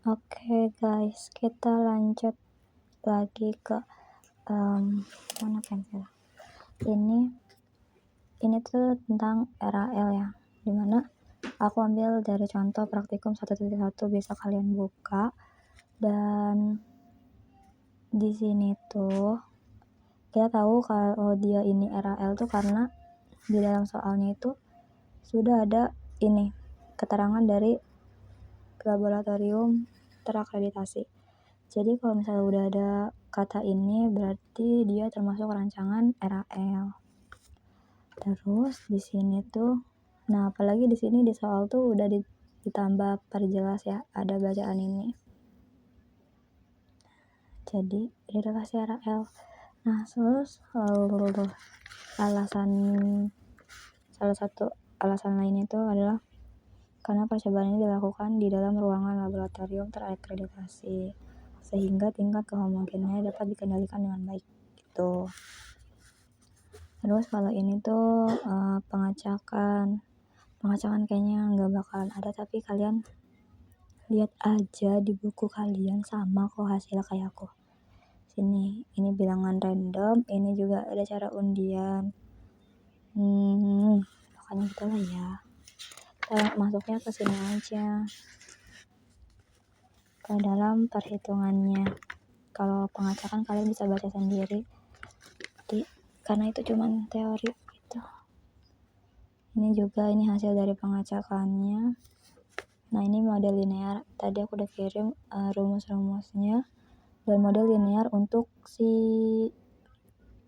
Oke guys, kita lanjut lagi ke mana pensil? Ini tuh tentang RAL ya, dimana aku ambil dari contoh praktikum 1.1 bisa kalian buka. Dan di sini tuh kita tahu kalau dia ini RAL tuh karena di dalam soalnya itu sudah ada ini keterangan dari laboratorium terakreditasi. Jadi kalau misalnya udah ada kata ini berarti dia termasuk rancangan RAL. Terus di sini tuh, nah apalagi di sini di soal tuh udah ditambah perjelas ya, ada bacaan ini. Jadi ini adalah RAL. Nah terus salah satu alasan lain itu adalah karena percobaan ini dilakukan di dalam ruangan laboratorium terakreditasi sehingga tingkat kehomogennya dapat dikendalikan dengan baik gitu. Terus kalau ini tuh pengacakan kayaknya nggak bakalan ada, tapi kalian lihat aja di buku kalian sama kok hasilnya kayak aku. Sini ini bilangan random, ini juga ada cara undian. Makanya gitu lah ya. Kita masuknya ke sini aja, ke dalam perhitungannya. Kalau pengacakan kalian bisa baca sendiri. Jadi, karena itu cuman teori gitu. Ini juga ini hasil dari pengacakannya. Nah ini model linear. Tadi aku udah kirim rumus-rumusnya. Dan model linear untuk si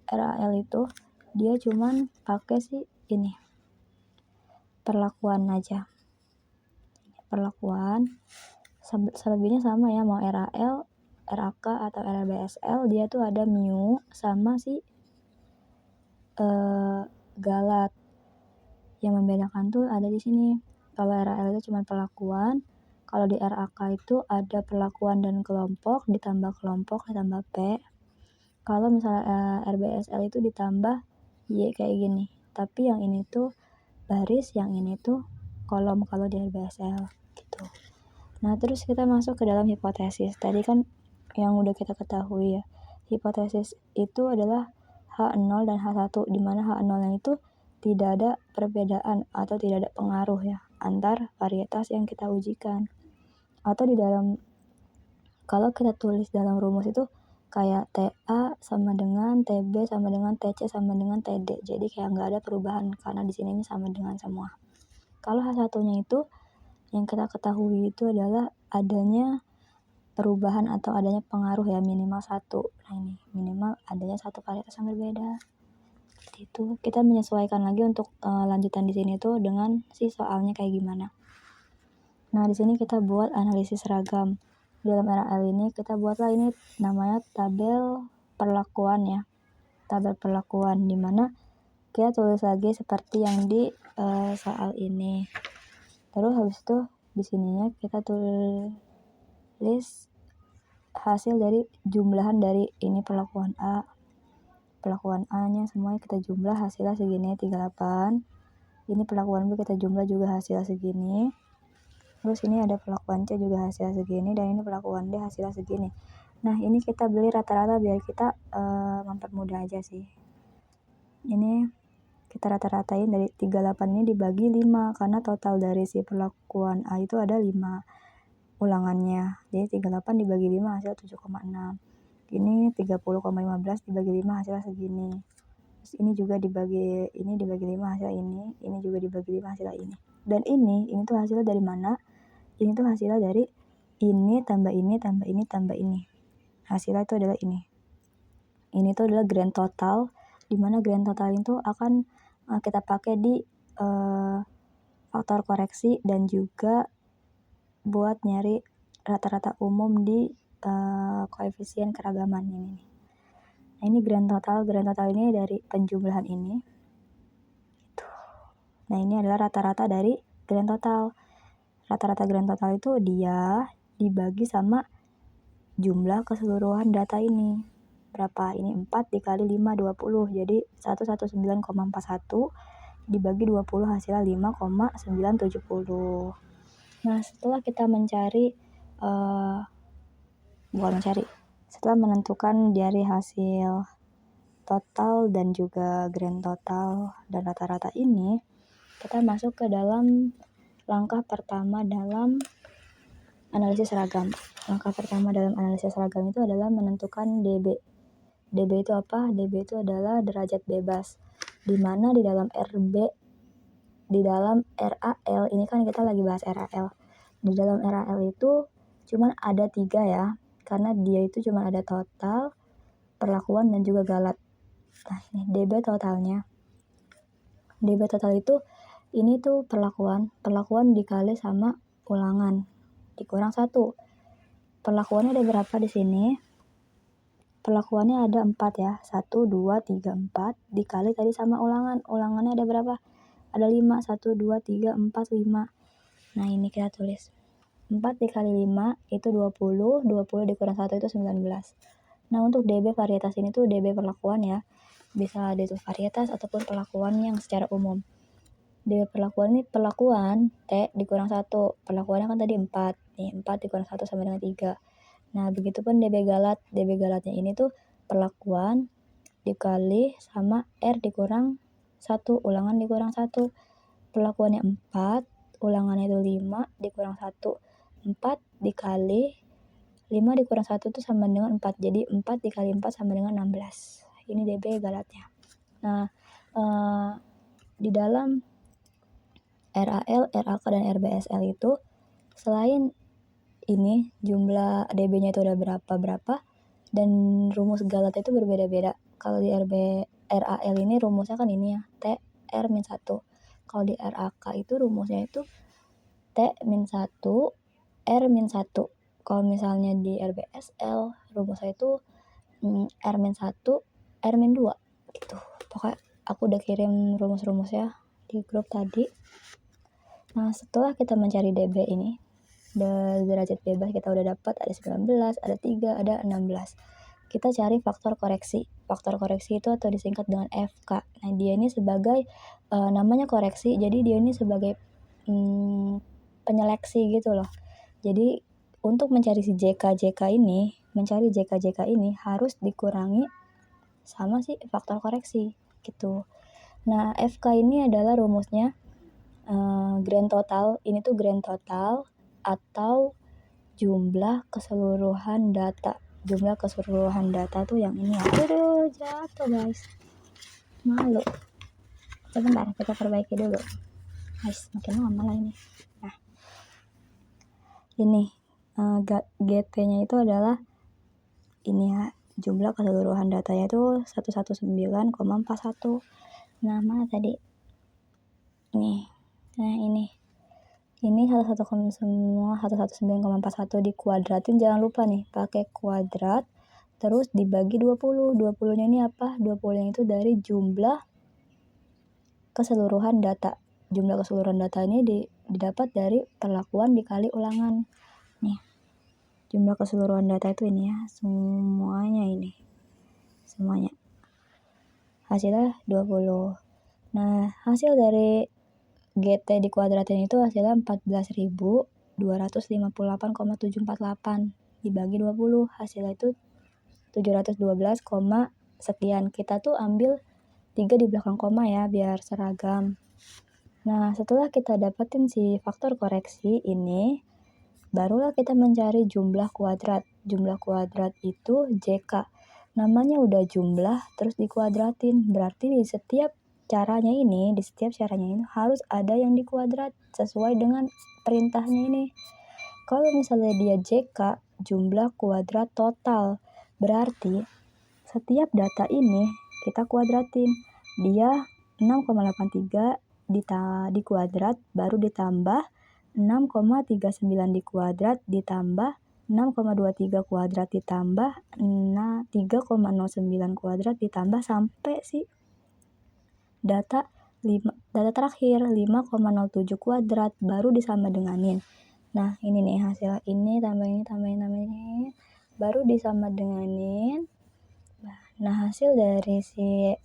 RAL itu dia cuman pakai si ini perlakuan aja. Perlakuan selebihnya sama ya, mau RAL, RAK atau RBSL dia tuh ada mu sama si galat. Yang membedakan tuh ada di sini. Kalau RAL itu cuma perlakuan, kalau di RAK itu ada perlakuan dan kelompok ditambah P. Kalau misalnya RBSL itu ditambah Y kayak gini. Tapi yang ini tuh baris, yang ini tuh kolom kalau di RBSL gitu. Nah terus kita masuk ke dalam hipotesis. Tadi kan yang udah kita ketahui ya, hipotesis itu adalah H0 dan H1, di mana H0 itu tidak ada perbedaan atau tidak ada pengaruh ya antar varietas yang kita ujikan. Atau di dalam, kalau kita tulis dalam rumus itu kayak TA sama dengan TB sama dengan TC sama dengan TD. Jadi kayak nggak ada perubahan karena di sini ini sama dengan semua. Kalau H1-nya itu yang kita ketahui itu adalah adanya perubahan atau adanya pengaruh ya, minimal 1. Nah ini minimal adanya 1 varietas yang berbeda. Itu kita menyesuaikan lagi untuk lanjutan di sini tuh dengan si soalnya kayak gimana. Nah di sini kita buat analisis seragam. Di dalam RAL ini kita buatlah ini namanya tabel perlakuan ya, tabel perlakuan, dimana kita tulis lagi seperti yang di soal ini. Terus habis itu di sininya kita tulis hasil dari jumlahan dari ini perlakuan A nya semuanya kita jumlah, hasilnya segini 38. Ini perlakuan B kita jumlah juga hasilnya segini. Terus ini ada perlakuan C juga hasilnya segini, dan ini perlakuan D hasilnya segini. Nah ini kita beli rata-rata biar kita mempermudah aja sih. Ini kita rata-ratain dari 38 ini dibagi 5 karena total dari si perlakuan A itu ada 5 ulangannya. Jadi 38 dibagi 5 hasil 7,6. Ini 30,15 dibagi 5 hasilnya segini. Terus ini juga dibagi 5 hasil ini juga dibagi 5 hasil ini. Dan ini tuh hasilnya dari mana? Ini tuh hasilnya dari ini tambah ini tambah ini tambah ini. Hasilnya itu adalah ini. Ini tuh adalah grand total, di mana grand total itu akan kita pakai di faktor koreksi dan juga buat nyari rata-rata umum di koefisien keragaman ini. Nah ini grand total ini dari penjumlahan ini. Gitu. Nah ini adalah rata-rata dari grand total. Rata-rata grand total itu dia dibagi sama jumlah keseluruhan data ini. Berapa? Ini 4 dikali 5, 20. Jadi 119,41 dibagi 20 hasilnya 5,970. Nah setelah kita mencari setelah menentukan dari hasil total dan juga grand total dan rata-rata ini, kita masuk ke dalam langkah pertama dalam analisis seragam. Langkah pertama dalam analisis seragam itu adalah menentukan DB. DB itu apa? DB itu adalah derajat bebas. Di mana di dalam di dalam RAL, ini kan kita lagi bahas RAL. Di dalam RAL itu cuman ada 3 ya, karena dia itu cuma ada total, perlakuan, dan juga galat. Nah, ini DB totalnya. DB total itu ini tuh perlakuan dikali sama ulangan dikurang 1. Perlakuannya ada berapa di sini? Perlakuannya ada 4 ya. 1, 2, 3, 4 dikali tadi sama ulangan. Ulangannya ada berapa? Ada 5. 1, 2, 3, 4, 5. Nah, ini kita tulis. 4 dikali 5 itu 20. 20 dikurang 1 itu 19. Nah, untuk DB varietas ini tuh DB perlakuan ya. Bisa ada itu varietas ataupun perlakuan yang secara umum. DB perlakuan ini perlakuan T dikurang 1. Perlakuannya kan tadi 4. Nih, 4 dikurang 1 sama dengan 3. Nah, begitupun DB galat. DB galatnya ini tuh perlakuan dikali sama R dikurang 1. Ulangan dikurang 1. Perlakuannya 4. Ulangannya itu 5 dikurang 1. 4 dikali 5 dikurang 1 itu sama dengan 4. Jadi 4 dikali 4 sama dengan 16. Ini DB galatnya. Nah, di dalam RAL, RAK, dan RBSL itu selain ini jumlah DB-nya itu udah berapa dan rumus galatnya itu berbeda-beda. Kalau di RAL ini rumusnya kan ini ya, T R-1. Kalau di RAK itu rumusnya itu T-1 R-1. Kalau misalnya di RBSL rumusnya itu R-1 R-2 gitu. Pokoknya aku udah kirim rumus-rumusnya di grup tadi. Nah, setelah kita mencari DB ini, derajat bebas kita udah dapat, ada 19, ada 3, ada 16. Kita cari faktor koreksi. Faktor koreksi itu atau disingkat dengan FK. Nah, dia ini sebagai namanya koreksi, jadi dia ini sebagai penyeleksi gitu loh. Jadi untuk mencari si JK ini harus dikurangi sama si faktor koreksi gitu. Nah, FK ini adalah rumusnya grand total. Ini tuh grand total atau jumlah keseluruhan data. Jumlah keseluruhan data tuh yang ini. Aduh, jatuh guys. Malu. Sebentar, kita perbaiki dulu. Guys, makin lama lah ini. Nah, ini GT-nya itu adalah ini ya. Jumlah keseluruhan datanya itu 119,41. Nah, mana tadi? Nih. Nah, ini 119,41 dikuadratin, jangan lupa nih pakai kuadrat terus dibagi 20. 20-nya ini apa? 20-nya itu dari jumlah keseluruhan data. Jumlah keseluruhan data ini didapat dari perlakuan dikali ulangan. Nih. Jumlah keseluruhan data itu ini ya, semuanya ini. Semuanya. Hasilnya 20. Nah, hasil dari GT dikuadratin itu hasilnya 14.258,748 dibagi 20. Hasilnya itu 712, sekian. Kita tuh ambil 3 di belakang koma ya biar seragam. Nah, setelah kita dapetin si faktor koreksi ini, barulah kita mencari jumlah kuadrat. Jumlah kuadrat itu JK. Namanya udah jumlah terus dikuadratin. Berarti di setiap caranya ini harus ada yang dikuadrat sesuai dengan perintahnya ini. Kalau misalnya dia JK, jumlah kuadrat total, berarti setiap data ini kita kuadratin. Dia 6,83 dikuadrat baru ditambah 6,39 dikuadrat ditambah 6,23 kuadrat ditambah 3,09 kuadrat ditambah sampai si data terakhir 5,07 kuadrat baru disama denganin. Nah, ini nih hasil ini tambah ini baru disama denganin. Nah, hasil dari si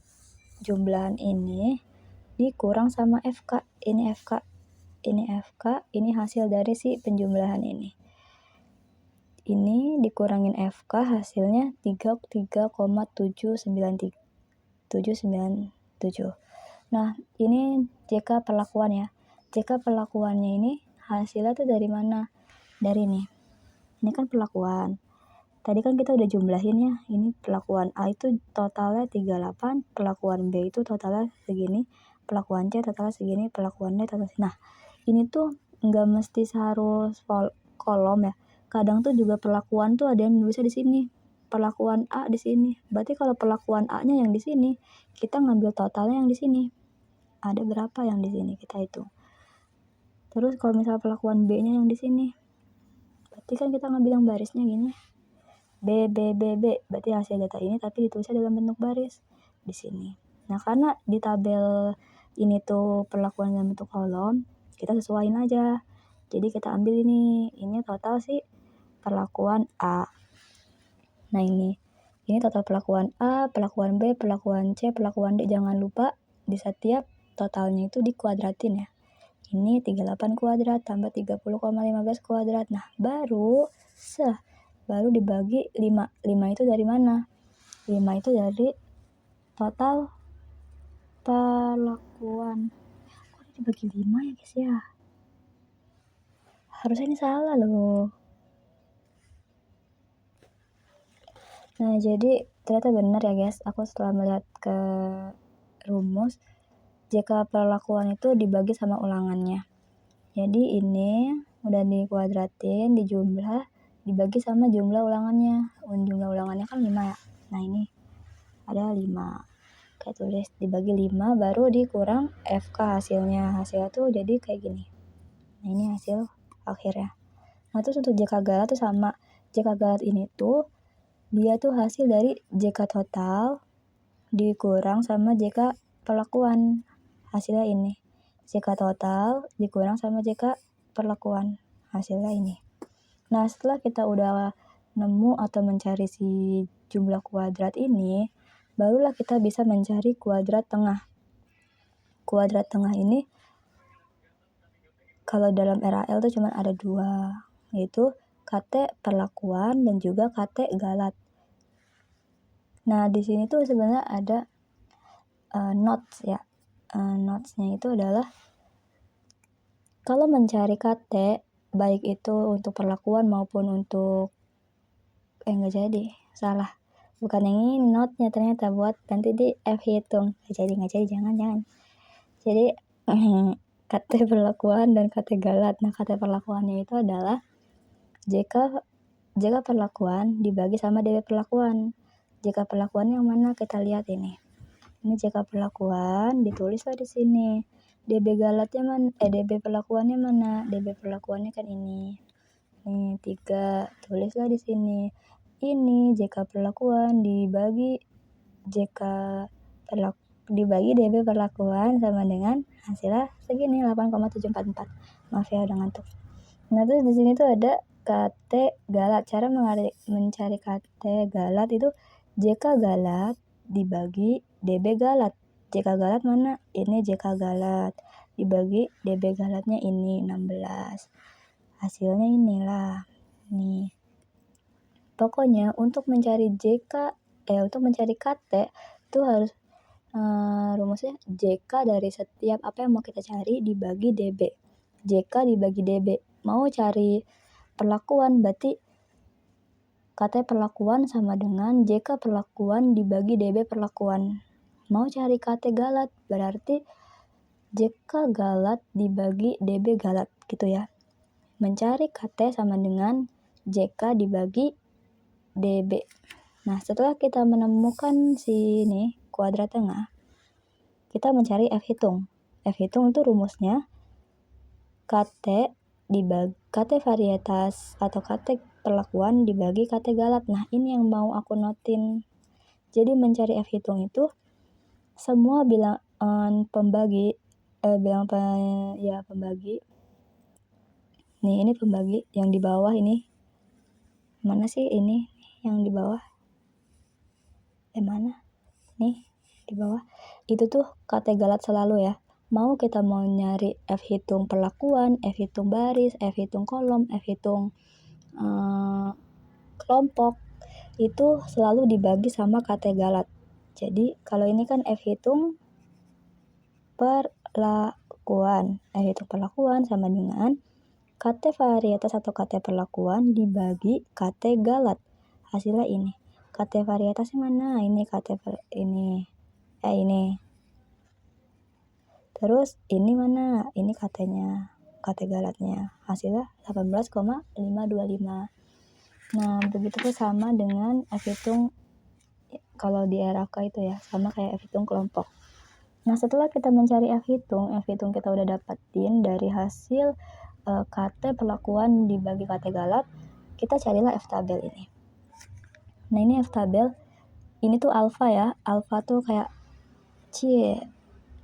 jumlahan ini dikurang sama FK. Ini FK, ini hasil dari si penjumlahan ini. ini dikurangin FK hasilnya 33,797. Nah, ini JK perlakuan ya. JK perlakuannya ini hasilnya tuh dari mana? Dari nih. Ini kan perlakuan. Tadi kan kita udah jumlahin ya. Ini perlakuan A itu totalnya 38, perlakuan B itu totalnya segini, perlakuan C totalnya segini, perlakuan D totalnya segini. Nah, ini tuh nggak mesti harus kolom ya. Kadang tuh juga perlakuan tuh ada yang nulisnya di sini. Perlakuan A di sini. Berarti kalau perlakuan A-nya yang di sini, kita ngambil totalnya yang di sini. Ada berapa yang di sini kita hitung. Terus kalau misalnya perlakuan B-nya yang di sini, berarti kan kita ngambil yang barisnya gini. B, berarti hasil data ini tapi ditulisnya dalam bentuk baris di sini. Nah, karena di tabel ini tuh perlakuan dalam bentuk kolom, kita sesuaiin aja. Jadi kita ambil ini total sih perlakuan A. Nah, ini total perlakuan A, perlakuan B, perlakuan C, perlakuan D. Jangan lupa di setiap totalnya itu dikuadratin ya. Ini 38 kuadrat tambah 30,15 kuadrat. Nah, baru dibagi 5. 5 itu dari mana? 5 itu dari total perlakuan. Kok dibagi 5 ya guys ya? Harusnya ini salah loh. Nah, jadi ternyata benar ya guys. Aku setelah melihat ke rumus, jika perlakuan itu dibagi sama ulangannya. Jadi ini udah dikuadratin, dijumlah, dibagi sama jumlah ulangannya. Jumlah ulangannya kan 5 ya. Nah, ini ada 5. Kayak tulis dibagi 5 baru dikurang FK hasilnya. Hasilnya tuh jadi kayak gini. Nah, ini hasil akhirnya. Nah, terus untuk JK Galat tuh sama. JK Galat ini tuh dia tuh hasil dari JK total dikurang sama JK perlakuan. Hasilnya ini. JK total dikurang sama JK perlakuan. Hasilnya ini. Nah, setelah kita udah nemu atau mencari si jumlah kuadrat ini, barulah kita bisa mencari kuadrat tengah. Kuadrat tengah ini kalau dalam RAL tuh cuma ada 2, yaitu KT perlakuan dan juga KT galat. Nah, di sini tuh sebenarnya ada notes ya. Notesnya itu adalah kalau mencari KT baik itu untuk perlakuan maupun untuk nggak jadi, salah. Bukan yang ini note-nya ternyata buat nanti di F hitung. Nggak jadi, jangan. Jadi KT perlakuan dan KT galat. Nah, KT perlakuannya itu adalah JK perlakuan dibagi sama DB perlakuan. JK perlakuan yang mana kita lihat ini. Ini JK perlakuan ditulislah di sini. DB galatnya mana? DB perlakuannya mana? DB perlakuannya kan ini. Nih 3, tulislah di sini. Ini JK perlakuan dibagi dibagi DB perlakuan sama dengan hasilnya segini 8,744. Maaf ya udah ngantuk. Nah, terus di sini tuh ada KT galat. Cara mencari KT galat itu JK galat dibagi DB galat. JK galat mana? Ini JK galat dibagi DB galatnya ini 16. Hasilnya inilah. Nih. Pokoknya untuk mencari untuk mencari KT itu harus rumusnya JK dari setiap apa yang mau kita cari dibagi DB. JK dibagi DB. Mau cari perlakuan berarti KT perlakuan sama dengan JK perlakuan dibagi DB perlakuan. Mau cari KT galat berarti JK galat dibagi DB galat gitu ya. Mencari KT sama dengan JK dibagi DB. Nah, setelah kita menemukan si ini kuadrat tengah, kita mencari F hitung. F hitung itu rumusnya KT dibagi KT varietas atau KT perlakuan dibagi KT galat. Nah, ini yang mau aku notin. Jadi mencari F hitung itu semua bilangan pembagi pembagi. Nih, ini pembagi yang di bawah ini. Mana sih ini yang di bawah? Mana? Nih, di bawah. Itu tuh KT galat selalu ya. Mau kita mau nyari F hitung perlakuan, F hitung baris, F hitung kolom, F hitung kelompok itu selalu dibagi sama kate galat. Jadi kalau ini kan F hitung perlakuan sama dengan kate varietas atau kate perlakuan dibagi kate galat. Hasilnya ini. Kate varietasnya mana? Ini ini. Terus ini mana? Ini katanya, kate galatnya. Hasilnya 18,525. Nah, begitu pun sama dengan F hitung kalau di RAK itu ya, sama kayak F hitung kelompok. Nah, setelah kita mencari F hitung kita udah dapetin dari hasil kate perlakuan dibagi kate galat, kita carilah F tabel ini. Nah, ini F tabel, ini tuh alfa ya. Alfa tuh kayak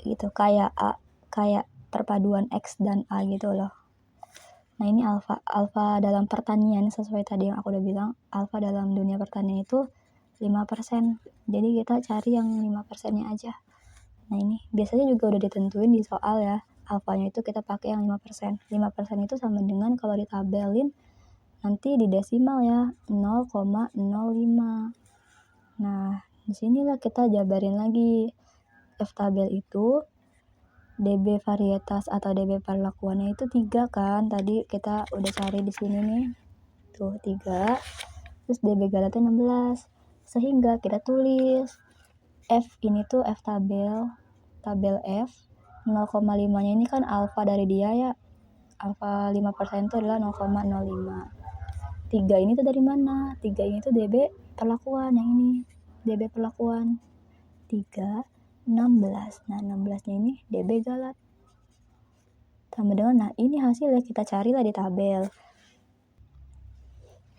gitu, kayak A, kayak perpaduan X dan A gitu loh. Nah, ini alfa dalam pertanian, sesuai tadi yang aku udah bilang, alfa dalam dunia pertanian itu 5%. Jadi kita cari yang 5%-nya aja. Nah, ini biasanya juga udah ditentuin di soal ya. Alfanya itu kita pakai yang 5%. 5% itu sama dengan kalau ditabelin nanti di desimal ya, 0,05. Nah, disinilah kita jabarin lagi. F tabel itu DB varietas atau DB perlakuannya itu 3 kan. Tadi kita udah cari di sini nih. Tuh 3. Terus DB galatnya 16. Sehingga kita tulis F ini tuh F tabel F 0,5-nya ini kan alfa dari dia ya. Alfa 5% itu adalah 0,05. 3 ini tuh dari mana? 3 ini tuh DB perlakuan yang ini. DB perlakuan 3 16. Nah, 16-nya ini DB galat. Sama dengan, nah ini hasilnya kita carilah di tabel.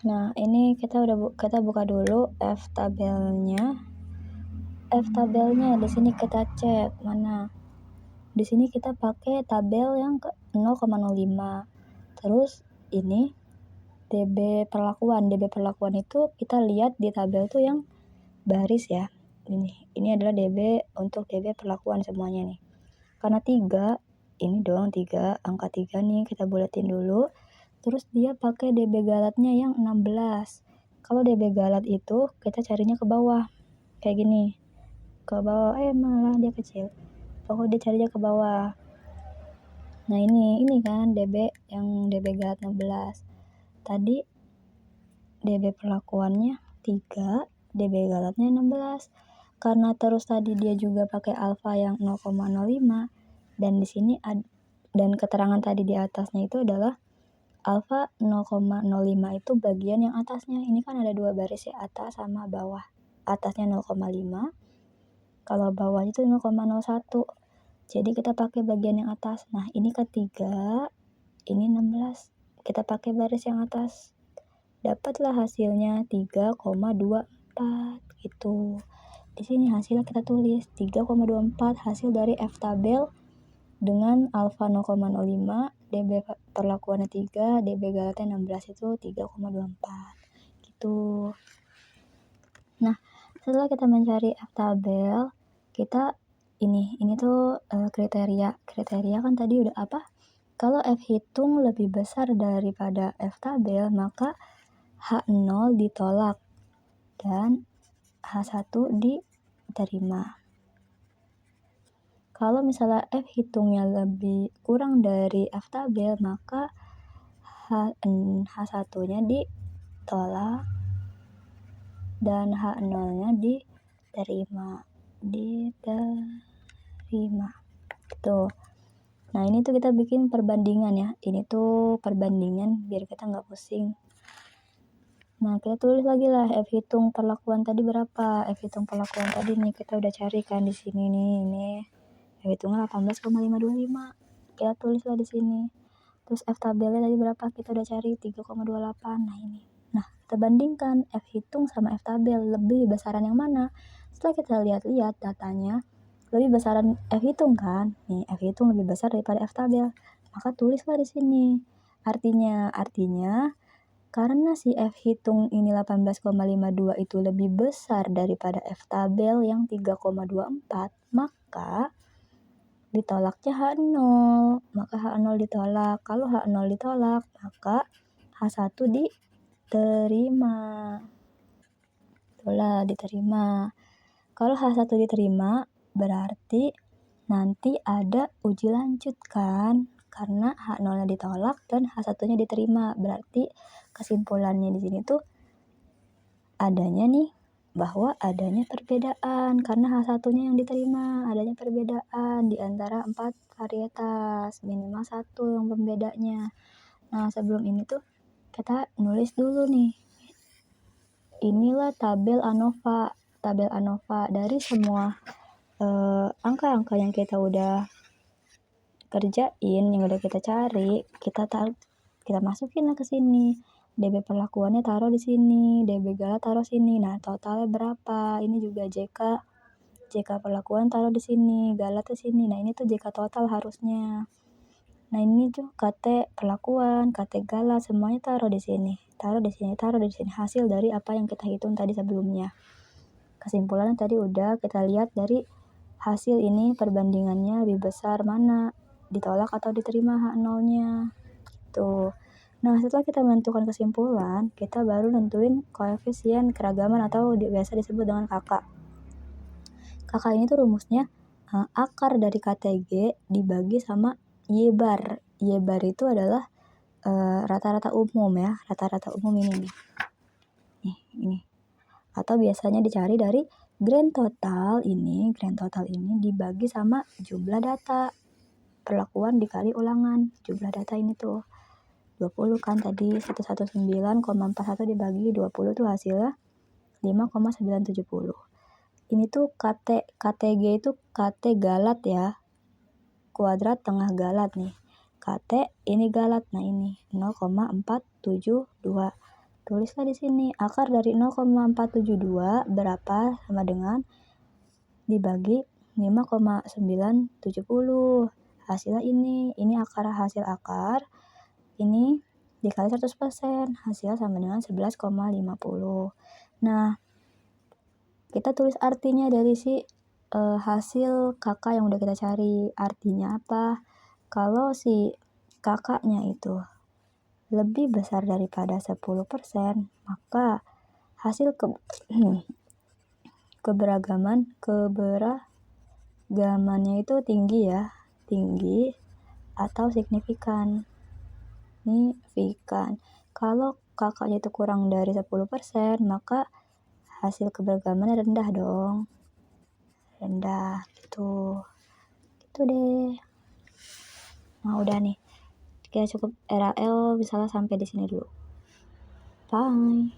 Nah, ini kita buka dulu F tabelnya. F tabelnya di sini kita cek mana. Di sini kita pakai tabel yang ke 0,05. Terus ini DB perlakuan. DB perlakuan itu kita lihat di tabel tuh yang baris ya. Ini adalah DB untuk DB perlakuan semuanya nih. Karena 3, ini doang 3, angka 3 nih kita buletin dulu. Terus dia pakai DB galatnya yang 16. Kalau DB galat itu kita carinya ke bawah. Kayak gini. Ke bawah, malah dia kecil. Pokoknya dia carinya ke bawah. Nah, ini kan DB yang DB galat 16. Tadi DB perlakuannya 3, DB galatnya 16. Karena terus tadi dia juga pakai alfa yang 0,05 dan di sini dan keterangan tadi di atasnya itu adalah alfa 0,05 itu bagian yang atasnya. Ini kan ada 2 baris ya, atas sama bawah. Atasnya 0,5, kalau bawah itu 0,01. Jadi kita pakai bagian yang atas. Nah, ini ketiga, ini 16. Kita pakai baris yang atas. Dapatlah hasilnya 3,24 gitu. Di sini hasilnya kita tulis 3,24 hasil dari F tabel dengan alfa 0,05, DB perlakuannya 3, DB galatnya 16 itu 3,24 gitu. Nah, setelah kita mencari F tabel, kita ini tuh kriteria kan tadi udah apa? Kalau F hitung lebih besar daripada F tabel, maka H0 ditolak dan H1 diterima. Kalau misalnya F hitungnya lebih kurang dari F tabel, maka H1-nya ditolak dan H0-nya diterima. Gitu. Nah, ini tuh kita bikin perbandingan ya. Ini tuh perbandingan biar kita nggak pusing. Nah, kita tulis lagi lah F hitung perlakuan tadi berapa. F hitung perlakuan tadi nih kita udah cari kan di sini nih. Ini F hitungnya 18,525. Kita tulislah di sini. Terus F tabelnya tadi berapa? Kita udah cari 3,28. Nah, ini. Nah, kita bandingkan F hitung sama F tabel, lebih besaran yang mana? Setelah kita lihat-lihat datanya, lebih besaran F hitung kan? Nih, F hitung lebih besar daripada F tabel. Maka tulislah di sini. Artinya karena si F hitung ini 18,52 itu lebih besar daripada F tabel yang 3,24, maka ditolaknya H0. Maka H0 ditolak. Kalau H0 ditolak, maka H1 diterima. Itulah diterima. Kalau H1 diterima, berarti nanti ada uji lanjut kan? Karena H0-nya ditolak dan H1-nya diterima. Berarti kesimpulannya di sini tuh adanya nih bahwa adanya perbedaan karena H1-nya yang diterima, adanya perbedaan di antara 4 varietas, minimal 1 yang pembedanya. Nah, sebelum ini tuh kita nulis dulu nih. Inilah tabel ANOVA. Tabel ANOVA dari semua angka-angka yang kita udah kerjain, yang udah kita cari, kita masukin lah ke sini. DB perlakuannya taruh di sini, DB galat taruh sini. Nah, totalnya berapa? Ini juga JK perlakuan taruh di sini, galat di sini. Nah, ini tuh JK total harusnya. Nah, ini tuh KT perlakuan, KT galat semuanya taruh di sini. Taruh di sini. Hasil dari apa yang kita hitung tadi sebelumnya. Kesimpulannya tadi udah kita lihat dari hasil ini perbandingannya lebih besar mana, ditolak atau diterima H0-nya. Tuh. Nah, setelah kita menentukan kesimpulan, kita baru nentuin koefisien keragaman atau biasa disebut dengan kakak. Kakak ini tuh rumusnya akar dari KTG dibagi sama Y bar. Y bar itu adalah rata-rata umum ya, rata-rata umum ini nih. Ini. Atau biasanya dicari dari grand total ini dibagi sama jumlah data. Perlakuan dikali ulangan. Jumlah data ini tuh 20 kan tadi 119,41 dibagi 20 tuh hasilnya 5,970. Ini tuh KTG itu KT galat ya. Kuadrat tengah galat nih. KT ini galat. Nah, ini 0,472. Tulislah di sini akar dari 0,472 berapa sama dengan dibagi 5,970. Hasilnya ini hasil akar. Ini dikali 100%, hasilnya sama dengan 11,50. Nah, kita tulis artinya dari si hasil kakak yang udah kita cari. Artinya apa? Kalau si kakaknya itu lebih besar daripada 10%, maka hasil keberagamannya itu tinggi ya, tinggi atau signifikan. Kalau kakaknya itu kurang dari 10%, maka hasil keberagamannya rendah dong. Rendah gitu. Gitu deh. Nah, udah nih. Kita cukup RAL misalnya sampai di sini dulu. Bye.